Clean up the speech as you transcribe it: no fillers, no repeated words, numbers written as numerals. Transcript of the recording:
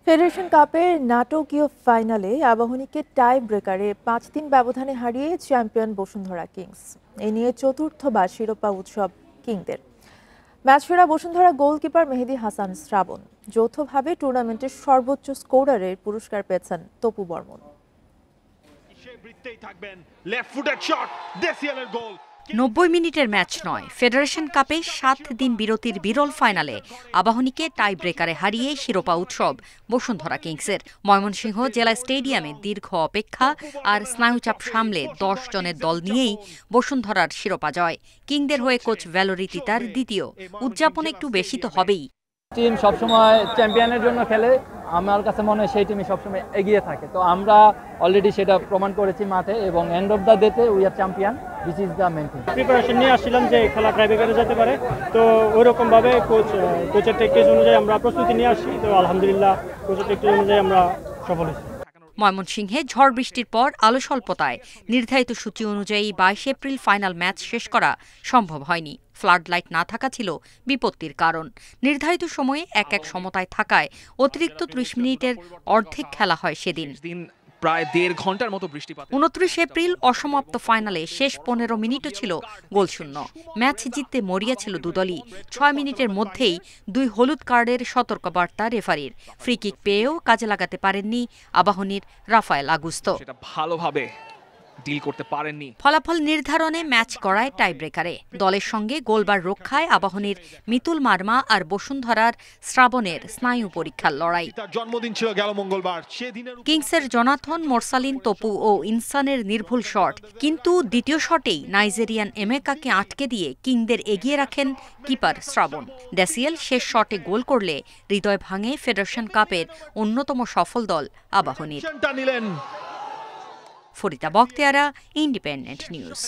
Federation কাপের নাটকীয় ফাইনালে আবাহনীকে টাই ব্রেকারে ৫-৩ ব্যবধানে হারিয়ে চ্যাম্পিয়ন বসুন্ধরা কিংস। এ নিয়ে চতুর্থবার শিরোপা উৎসব কিংদের। ম্যাচ ফেরা বসুন্ধরা গোলকিপার মেহেদী হাসান শ্রাবণ যৌথভাবে টুর্নামেন্টের সর্বোচ্চ স্কোরারের পুরস্কার পেয়েছেন তপু বর্মন। ৯০ মিনিটের ম্যাচ নয়, ফেডারেশন কাপে ৭ দিন বিরতির বিরল ফাইনালে আবাহনীকে টাই ব্রেকারে হারিয়ে শিরোপা উৎসব বসুন্ধরা কিংসের। ময়মনসিংহ জেলা স্টেডিয়ামে দীর্ঘ অপেক্ষা আর স্নায়ুচাপ সামলে ১০ জনের দল নিয়েই বসুন্ধরার শিরোপা জয়। কিংদের হয়ে কোচ ভ্যালোরি তিতার দ্বিতীয়। উদযাপন একটু বেশি তো হবেই। টিম সবসময় চ্যাম্পিয়নের জন্য খেলে, আমার কাছে মনে হয় সেই টিমই সবসময় এগিয়ে থাকে। তো আমরা অলরেডি সেটা প্রমাণ করেছি মাঠে, এবং এন্ড অফ দ্য ডেতে we are champion. This is the main thing. Preparation নিয়ে আসছিলাম যে খেলা ট্রাইব্রেকারে যেতে পারে, তো ওইরকম ভাবে কোচের টেকটিক্স অনুযায়ী আমরা প্রস্তুতি নিয়ে আসি। তো আলহামদুলিল্লাহ কোচের টেকটিক্স অনুযায়ী আমরা সফল হয়েছি। ময়মনসিংহে ঝড় বৃষ্টির পর আলো স্বল্পতায় নির্ধারিত সূচি অনুযায়ী ২২ এপ্রিল ফাইনাল ম্যাচ শেষ করা সম্ভব হয়নি। ফ্লাড লাইট না থাকা ছিল বিপত্তির কারণ। নির্ধারিত সময়ে এক সমতায় থাকায় অতিরিক্ত ৩০ মিনিটের অর্ধেক খেলা হয় সেদিন। প্রায় ১.৫ ঘন্টার মতো বৃষ্টিপাত। ২৯ এপ্রিল অসমাপ্ত ফাইনালে শেষ ১৫ মিনিটও ছিল গোলশূন্য। ম্যাচ জিততে মরিয়া ছিল দুদলই। ৬ মিনিটের মধ্যেই ২ হলুদ কার্ডের সতর্কবার্তা রেফারির। ফ্রি কিক পেয়েও কাজে লাগাতে পারেননি আবাহনীর রাফায়েল আগুস্তো। সেটা ভালোভাবে ডিল করতে পারেননি। ফলাফল নির্ধারণে ম্যাচ গড়ায় টাই ব্রেকারে। দলের সঙ্গে গোলবার রক্ষায় আবাহনীর মিতুল মার্মা আর বসুন্ধরার শ্রাবণের স্নায়ু পরীক্ষার লড়াই। জন্মদিন ছিল গেল মঙ্গলবার। কিংসের জোনাথন, মোরসালিন, তপু ও ইনসানের নির্ভুল শট, কিন্তু দ্বিতীয় শটেই নাইজেরিয়ান এমেকাকে আটকে দিয়ে কিংদের এগিয়ে রাখেন কিপার শ্রাবণ। ড্যাসিয়েল শেষ শটে গোল করলে হৃদয় ভাঙে ফেডারেশন কাপের অন্যতম সফল দল আবাহনীর। Farida Bakhtiar, independent news.